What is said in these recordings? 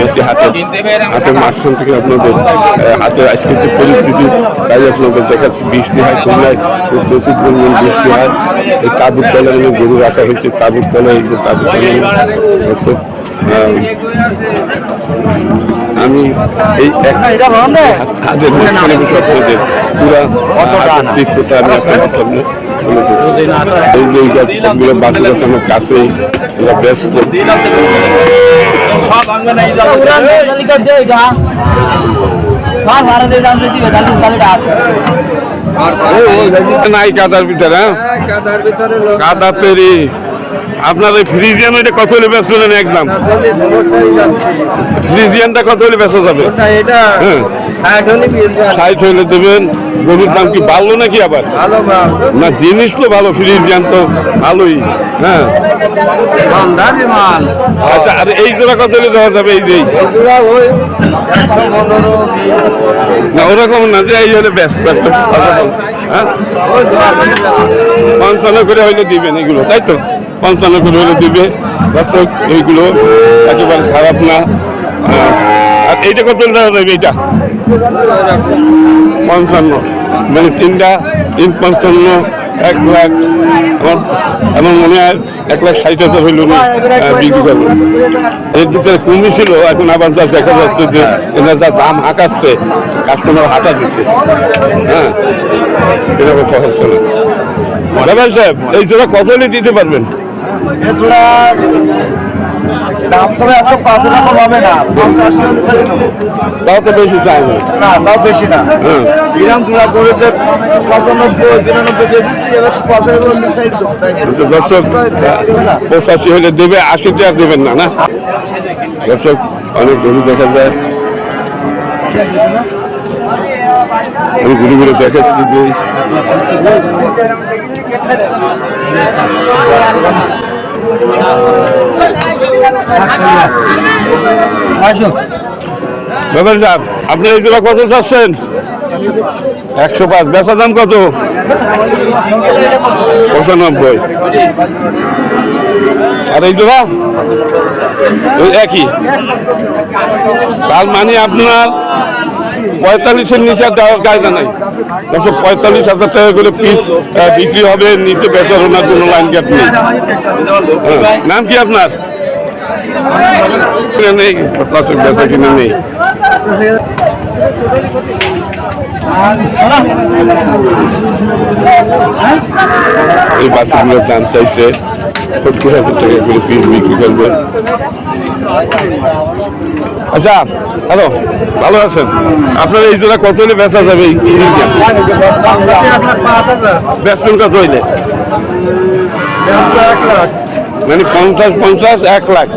বলছি হাটের মাঝখান থেকে আপনাদের হাতের আজকের যে পরিস্থিতি তাই আপনাদের দেখাচ্ছি। বৃষ্টি হয় খুলনায়, খুব প্রচুর পরিমাণ বৃষ্টি হয়। এই তাঁবুর তলায় গরু রাখা হয়েছে, তাঁবুর তলায় এই যে তাঁবুর তলায় আমি এই হাতের মাঝখানে বসে আপনাদের পুরা চিত্রটা আমি আপনাদের সামনে এই যে এইগুলো বাসু বাসানোর কাছেই এরা ব্যস্ত। নাই কাদার ভিতরে, কাদা পেরি আপনার ওই ফ্রিজিয়ান ওইটা কত হলে ব্যস্ত নেন? একদম ফ্রিজিয়ানটা কত হলে ব্যস্ত যাবে? 60 হলে দেবেন। গরুর দাম কি বাড়লো নাকি আবার? না, জিনিস তো ভালো, ফ্রিজিয়ান তো ভালোই। হ্যাঁ, আচ্ছা, আর এই জোড়া কত হলে দেওয়া যাবে? এই যে না, ওরকম না যে এই হলে ব্যস্ত। হ্যাঁ, 55 করে হইলে দিবেন এগুলো, তাই তো? 55 করে হলে দিবে। দর্শক, এইগুলো একেবারে খারাপ না। আর এইটা কত দেওয়া যাবে? এইটা 55, মানে 355, 1 লাখ। আমার মনে হয় 1,60,000 হইল না বিক্রি করবো। এর ভিতরে কমই ছিল, এখন আবার যা দেখা যাচ্ছে যে এনার যা দাম হাঁকাচ্ছে, কাস্টমার হাঁটা দিচ্ছে। হ্যাঁ, এটা কথা হচ্ছে না। ভাই সাহেব, এই জোড়া কত হলে দিতে পারবেন? দাম সবাই 105 টাকা হবে না, 580 তাও তো বেশি চাই না, তাও বেশি না। গ্রাম জোড়া করে 95, 92 বেশি, এবার 85 দর্শক 85 হলে দেবে, 80 আর দেবেন না। না দর্শক, অনেক গরু দেখা যায়, আমি ঘুরে ঘুরে দেখাচ্ছি যে ব্যাপার সাহেব, আপনি এই জোড়া কত চাচ্ছেন? 105। বেচা দাম কত? 95। আর এই জোড়া ওই একই। তার মানে আপনার 45-এর নিচে দেওয়ার কায়দা নাই। 45,000 টাকা করে পিস বিক্রি হবে, নিচে বেচার ওনার কোনো লাইন গ্যাপ নেই। নাম কি আপনার? নেই, বেচা কিনে নেই। এই বাসগুলোর দাম চাইছে 70,000 টাকা করে পিস বিক্রি করবে। আচ্ছা, হ্যালো, ভালো আছেন? আপনার এই জোড়া কত হলে বেচা যাবে? বেচন কত হইলে? মানে 50, 1 লাখ।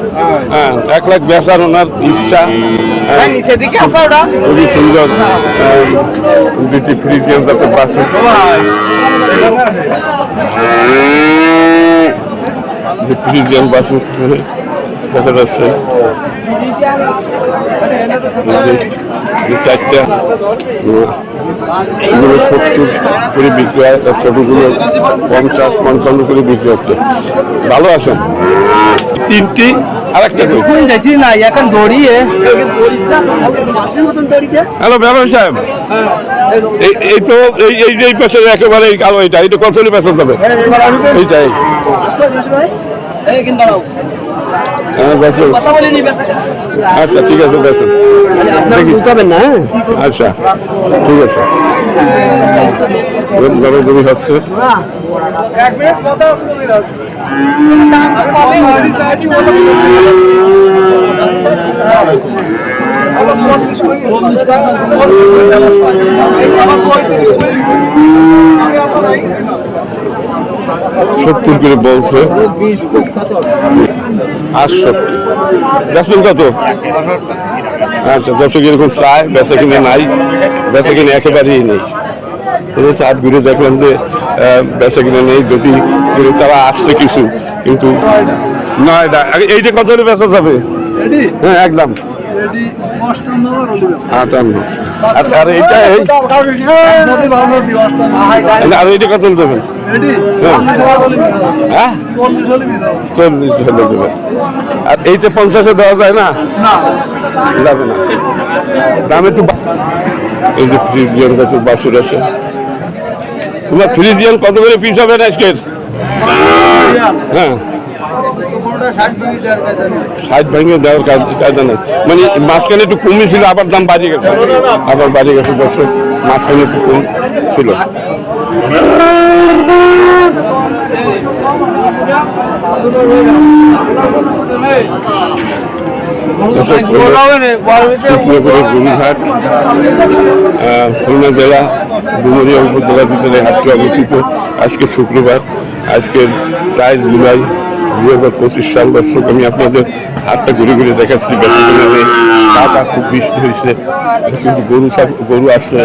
হ্যাঁ, 1 লাখ বেচার ওনার ইচ্ছা। খুবই সুন্দর দুটি ফ্রিজিয়ান যাতে বাসে যে ফ্রিজিয়ান বাসু দেখা যাচ্ছে। 4টা এগুলো 70 করে বিক্রি হয়, ছোটগুলো 50-55 করে বিক্রি হচ্ছে। ভালো আছেন? 3টি আর একটা না এখন দড়িয়ে। হ্যালো ব্যাপার সাহেব, এই তো এই যে পাশে একেবারে এই কালো এইটা কত হলে বেচা যাবে? এইটাই আচ্ছা, ঠিক আছে, বেচেন। না, আচ্ছা, ঠিক আছে। জমি হচ্ছে সত্তর করে বলছে। 68 বেচবেন কত? আচ্ছা, দর্শক এরকম চায়, বেচা কিনে নাই, বেচা কিনে একেবারেই নেই। চাপ ঘুরে দেখলাম যে বেচা কিনে নেই, যদি তারা আসছে কিছু, কিন্তু নয়। এইটা কত হলে বেচা যাবে? হ্যাঁ, একদম 58 আর এইটা আর এইটা কত দেবেন? হ্যাঁ 40 হলে দেবেন। আর এইটা 50-এ দেওয়া যায় না? যাবে না, দাম একটু। এই যে ফ্রিজিয়ান গাছ বাছুর আছে। তোমার ফ্রিজিয়ান কত করে পিস হবে না আজকের? হ্যাঁ 60 ভেঙে দেওয়ার কায়দা নেই, মানে মাঝখানে একটু কমই ছিল, আবার দাম বাড়ে গেছে, দর্শক মাঝখানে একটু কম ছিল। গরুঘাট খুলনা জেলা ডুমুরিয়া উপজেলা ভিতরে হাটটি অবস্থিত। আজকে শুক্রবার, আজকের 4 জুলাই 2025 সাল। দর্শক আমি আপনাদের হাটটা ঘুরে ঘুরে দেখাচ্ছি। টাকা খুব বৃষ্টি হয়েছে, কিন্তু গরু আসলে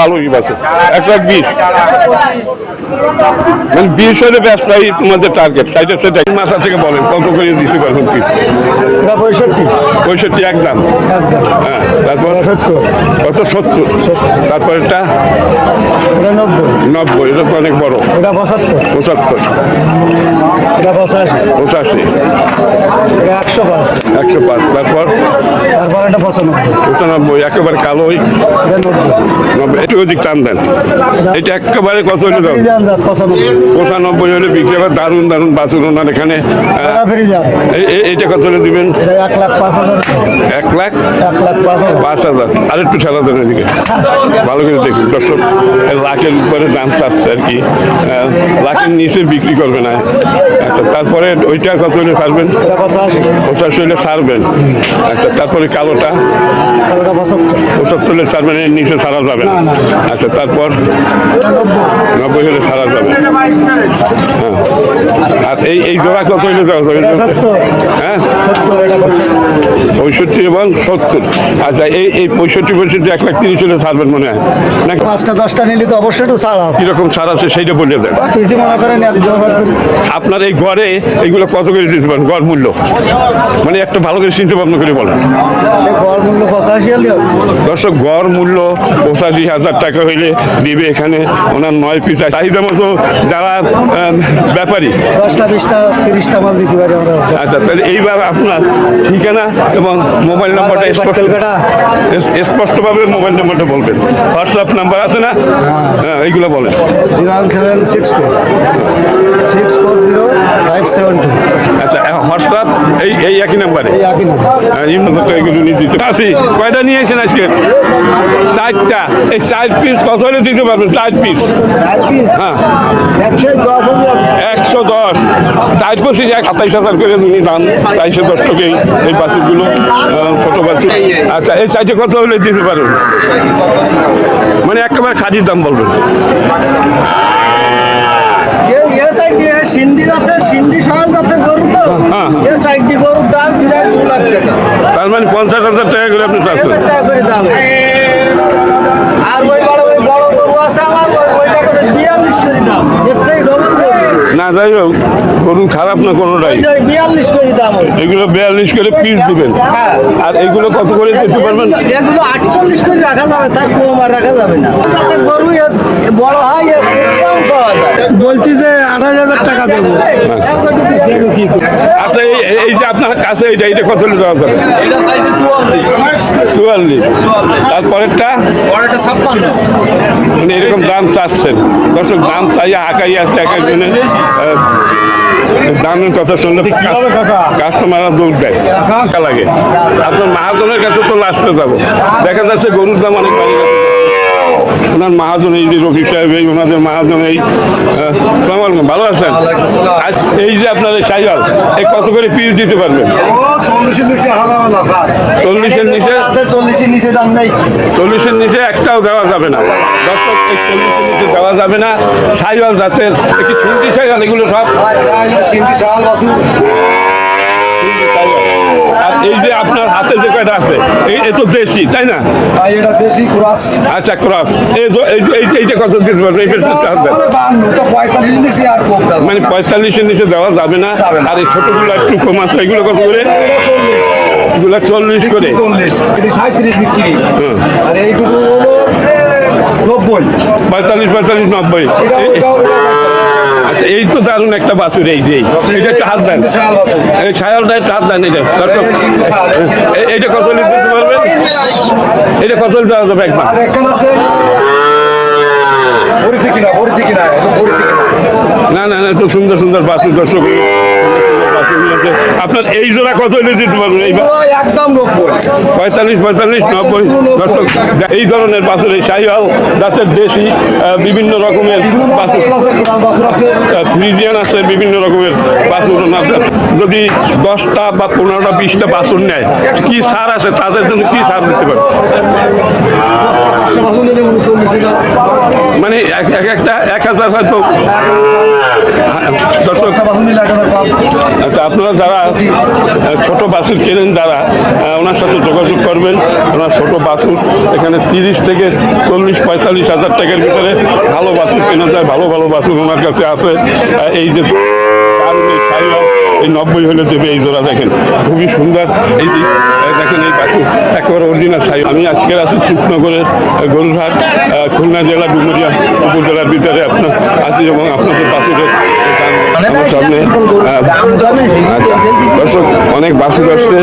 ভালোই আছে 1,20,000, মানে 20 হলে ব্যবসায়ী তোমাদের টার্গেট সাইডের সেটা মাথা থেকে বলেন কত করে দিতে পারবেন পিস? 65 একদম। হ্যাঁ, তারপর কত 70, তারপরেরটা 90, এটা তো অনেক বড়। 75, 85, 105, তারপর 95, একেবারে কালো 90, একটু অধিক টান দেন। এটা একেবারে কত হলে দাও? 95 হলে বিক্রি হবে। দারুণ দারুণ বাছুর ওনার এখানে। এইটা কত হলে দিবেন? 1,05,000। আর একটু ঠেলা দেন এদিকে, ভালো করে দেখুন দর্শক। লাখের উপরে দাম চাচ্ছে আর কি, লাখের নিচে বিক্রি করবে না। আচ্ছা, তারপরে ওইটা কত হলে ছাড়বেন? 85 হলে ছাড়বেন। আচ্ছা, তারপরে কালোটা 75 হলে ছাড়বেন, এর নিচে ছাড়া যাবে না। আচ্ছা, তারপর 90 হলে ছাড়া যাবে। হ্যাঁ, আর এই জোড়া কত হলে দেওয়া যাবে? হ্যাঁ, 65 এবং 70। আচ্ছা, এই 65 1,30,000 হলে ছাড়বেন মনে হয় না? 5টা-10টা নিলে তো অবশ্যই একটু ছাড় আছে। কিরকম ছাড় আছে সেইটা বলে দেন। মনে করেন আপনার এই ঘরে এইগুলো কত করে দিতে পারেন গড় মূল্য? মানে একটা ভালো করে চিন্তা ভাবনা করে বলেন। গড় মূল্য 85,000। দর্শক, গড় মূল্য 85,000 টাকা হইলে দিবে এখানে ওনার 9 পিস। চাহিদা মতো যারা ব্যাপারী 10টা 20টা 30টা মাল দিতে পারি আমরা। আচ্ছা, তাহলে এইবার আপনার ঠিকানা এবং মোবাইল নাম্বারটা স্পষ্টভাবে মোবাইল নাম্বারটা বলবেন। হোয়াটসঅ্যাপ নাম্বার আছে না? হ্যাঁ, এইগুলো বলেন। 01762 640 572। আচ্ছা, হোয়াটসঅ্যাপ এই একই নাম্বারে? এইগুলো নিয়ে দিতে আসি। কয়টা নিয়ে এসেছেন আজকে? 4টা। এই 4 পিস কত হলে দিতে পারবেন? 4 পিস? হ্যাঁ, 110। 4 পিস 27,000 করে দাম। 410 টাকাই এই বাছুরগুলো, ছোট বাছুর। আচ্ছা, এই সাইজে কত হলে দিতে পারবেন? মানে একেবারে খাঁটির দাম বলবেন। তার মানে 50,000 টাকা করে আপনি চাচ্ছেন? না, যাই হোক, গরু খারাপ না কোনোটাই। 42 করে দাম। এগুলো 42 করে পিস দিবেন। আর এগুলো কত করে দিতে পারবেন? এগুলো 48 করে রাখা যাবে, তার কম আর রাখা যাবে না। গরু বড় হয় কম পাওয়া যায়। বলছি যে 28,000 টাকা দেবো। আচ্ছা, এই যে আপনার কাছে এইটা কত হলে দেওয়া যাবে? 44। তারপরেরটা 56। মানে এরকম দাম চাচ্ছেন দর্শক। দাম চাইয়া আঁকাই আছে এক একজনের। দামের কথা শুনলে কাস্টমাররা দৌড় দেয়, লাগে। আপনার মাহাজনের কাছে তো লাস্টে যাবো, দেখা যাচ্ছে গরুর দাম অনেক বাড়ি গেছে। ওনার মহাজন, এই যে রফিক সাহেব, এই ওনাদের মহাজন, এই সালাম আলাইকুম, ভালো আছেন? এই যে আপনার এই সাইকেল, এই কত করে পিস দিতে পারবেন? 40-এর নিচে? 40-এর নিচে একটাও দেওয়া যাবে না দর্শক। এই 40-এর নিচে দেওয়া যাবে না। সাইকেল জাতের সিন্ধি সাইকেল, এগুলো সব সিন্ধি সাইকেল। আর এই যে আপনার হাতে যে কয়টা আছে এ তো দেশি তাই না? এটা দেশি ক্রস। আচ্ছা ক্রস এইটা কত দিতে পারবেন? এই পেছনটা আসবে 45 নিচে আর কম দাম। মানে 45-এর নিচে দেওয়া যাবে না। আর এই ছোটগুলো একটু কম আছে, এগুলো কত করে? এগুলো 40 করে। 40 এটি 37 বিক্রি। আর এইগুলো হলো 90। 45, 90। আচ্ছা এই তো দারুণ একটা বাছুর, এই যে এটা একটু হাত দেন, এই ছায়ালটা একটু হাত দেন। এটা দর্শক এইটা কত লিটার দিতে পারবেন? এটা কত লিটার দেওয়া যাবে একবার? আর এখানে আছে ভর্তি কিনা ভর্তি কিনা ভর্তি কিনা। না না না, তো সুন্দর সুন্দর বাছুর দর্শক, আপনার এই জোড়া কত হলে দিতে পারবেন? এই একদম 45, 90 দর্শক, এই ধরনের বাছুর, এই শাহিওয়াল জাতের দেশি বিভিন্ন রকমের বাছুর, ফ্রিজিয়ান আছে, বিভিন্ন রকমের বাছুর আছে। যদি 10টা বা 15টা 20টা বাছুর নেয়, কি ছাড় আছে তাদের জন্য? কি ছাড় দিতে পারে? মানে একটা 1000 হয়তো। দর্শক আচ্ছা, আপনারা যারা ছোট বাছুর কেনেন, যারা ওনার সাথে যোগাযোগ করবেন। ওনার ছোট বাছুর এখানে 30 থেকে 40-45 হাজার টাকার ভিতরে ভালো বাছুর কেনা যায়। ভালো ভালো বাছুর ওনার কাছে আছে। এই যে এই 90 হলে দেবে এই জোড়া, দেখেন খুবই সুন্দর। এই যে দেখেন এই বাছুর একেবারে অরিজিনাল সাই। আমি আজকের আছি কৃষ্ণনগরের গরুরহাট, খুলনা জেলা ডুমুরিয়া উপজেলার ভিতরে আপনার আছি, এবং আপনাদের বাছুরের সামনে দর্শক অনেক বাছুর আসছে।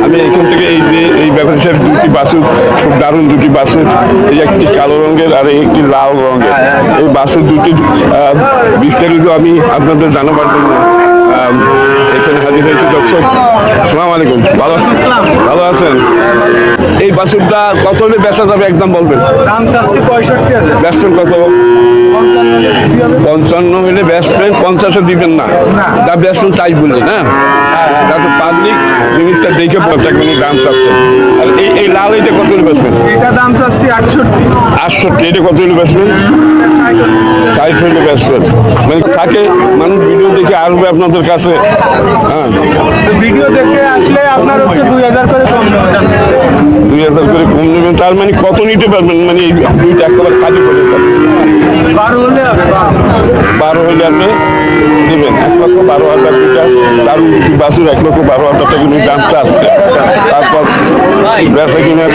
আমি এখান থেকে এই যে এই ব্যবসার দুটি বাছুর, খুব দারুণ দুটি বাছুর, এই একটি কালো রঙের আর একটি লাল রঙের, এই বাছুর দুটি বিস্তারিত আমি আপনাদের জানাবার জন্য এখানে হাজির হয়েছি। দর্শক আসসালামু আলাইকুম, ভালো আছেন? এই বাছুরটা কত হলে বেচা যাবে একদম বলবেন? দাম চাচ্ছি 65,000। বেচবেন কত? 55 হলে বেচবেন, 50-এ দিবেন না? যা বেচবেন তাই বললেন। হ্যাঁ, তাতে পাবলিক জিনিসটা দেখে কোনো দাম চাচ্ছেন। আর এই লাল এইটা কত হলে বেচবেন? এটা দাম চাচ্ছি 68। এটা কত হলে বেচবেন? 60 হলে বেচবেন। মানে থাকে মানুষ ভিডিও দেখে আসবে আপনাদের কাছে। হ্যাঁ, ভিডিও দেখে আসলে আপনার হচ্ছে 2000 করে কম দেবে। 2000 করে কম নেবেন। তার মানে কত নিতে পারবেন? মানে এই দুইটা একেবারে কাজে করে 12 হলে হবে। 12 হলে আপনি দেবেন। 1,12,000 টাকা দারুণ দুটি বাছুর, 1,12,000 টাকা নিয়ে দাম চাচ্ছে। তারপর বেচা কিনা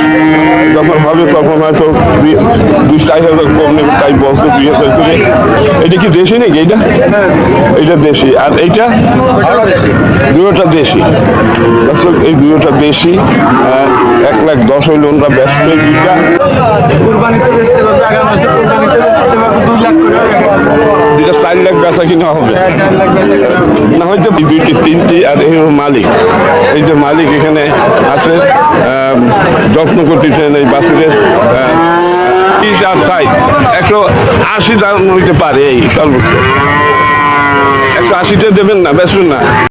যখন হবে তখন হয়তো 2-4,000 কম নেবে, তাই বছর 2,000 করে। এটা কি দেশি নাকি? এইটা দেশি। আর এইটা দুটোটা দেশি। দর্শক এই দুটোটা দেশি। 1,10,000 হইলে ওনারা ব্যস্ত দুইটা। কুরবানিতে বেচতে পারবে, আগামী মাসে কুরবানিতে বেচতে পারবে 2 লাখ করে। দুইটা 4 লাখ বেচা কিনা হবে 4 লাখ বেচা কেনা হবে। না, হয়তো 2টি 3টি। আর এই মালিক, এই যে মালিক এখানে আছে, যত্ন করতেছেন এই বাছুরের। 30 আর 60, 180 দাম হইতে পারে। এই সর্বোচ্চ 180-তে দেবেন না, বেচবেন না?